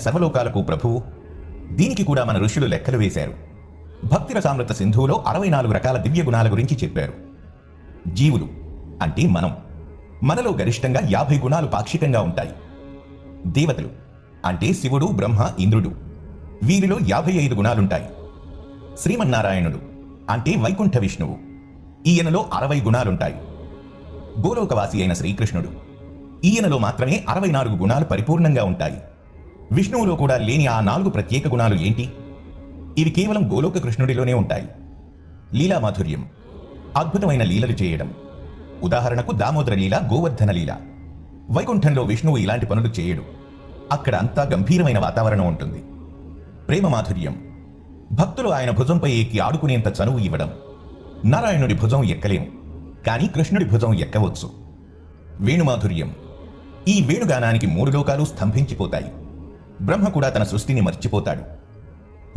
సర్వలోకాలకు ప్రభువు. దీనికి కూడా మన ఋషులు లెక్కలు వేశారు. భక్తి రసామృత సింధువులో 64 రకాల దివ్య గుణాల గురించి చెప్పారు. జీవులు అంటే మనలో గరిష్టంగా 50 గుణాలు పాక్షికంగా ఉంటాయి. దేవతలు అంటే శివుడు, బ్రహ్మ, ఇంద్రుడు, వీరిలో 55 గుణాలుంటాయి. శ్రీమన్నారాయణుడు అంటే వైకుంఠ విష్ణువు, ఈయనలో 60 గుణాలుంటాయి. గోలోకవాసి అయిన శ్రీకృష్ణుడు, ఈయనలో మాత్రమే 64 గుణాలు పరిపూర్ణంగా ఉంటాయి. విష్ణువులో కూడా లేని ఆ 4 ప్రత్యేక గుణాలు ఏంటి? ఇవి కేవలం గోలోక కృష్ణుడిలోనే ఉంటాయి. లీలా మాధుర్యం, అద్భుతమైన లీలలు చేయడం. ఉదాహరణకు దామోదర లీల, గోవర్ధన లీల. వైకుంఠంలో విష్ణువు ఇలాంటి పనులు చేయడు. అక్కడ అంతా గంభీరమైన వాతావరణం ఉంటుంది. ప్రేమ మాధుర్యం, భక్తులు ఆయన భుజంపై ఎక్కి ఆడుకునేంత చనువు ఇవ్వడం. నారాయణుడి భుజం ఎక్కలేము, కానీ కృష్ణుడి భుజం ఎక్కవచ్చు. వేణుమాధుర్యం, ఈ వేణుగానానికి 3 లోకాలు స్తంభించిపోతాయి. బ్రహ్మ కూడా తన సృష్టిని మర్చిపోతాడు.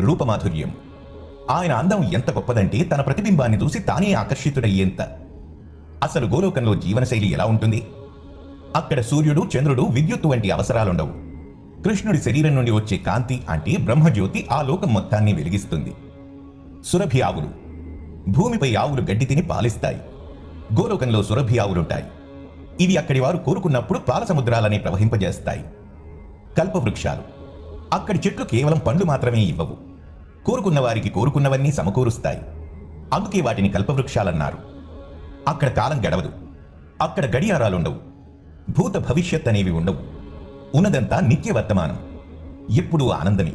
రూపమాధుర్యం, ఆయన అందం ఎంత గొప్పదంటే తన ప్రతిబింబాన్ని చూసి తానే ఆకర్షితుడయ్యేంత. అసలు గోలోకంలో జీవనశైలి ఎలా ఉంటుంది? అక్కడ సూర్యుడు, చంద్రుడు, విద్యుత్తు వంటి అవసరాలుండవు. కృష్ణుడి శరీరం నుండి వచ్చే కాంతి అంటే బ్రహ్మజ్యోతి ఆ లోకం మొత్తాన్ని వెలిగిస్తుంది. సురభి ఆవులు, భూమిపై ఆవులు గడ్డి తిని పాలిస్తాయి. గోలోకంలో సురభి ఆవులుంటాయి. ఇవి అక్కడి వారు కోరుకున్నప్పుడు పాల సముద్రాలని ప్రవహింపజేస్తాయి. కల్పవృక్షాలు, అక్కడి చెట్లు కేవలం పండ్లు మాత్రమే ఇవ్వవు, కోరుకున్న వారికి కోరుకున్నవన్నీ సమకూరుస్తాయి. అందుకే వాటిని కల్పవృక్షాలన్నారు. అక్కడ కాలం గడవదు, అక్కడ గడియారాలుండవు, భూత భవిష్యత్ అనేవి ఉండవు. ఉన్నదంతా నిత్య వర్తమానం, ఎప్పుడూ ఆనందమే.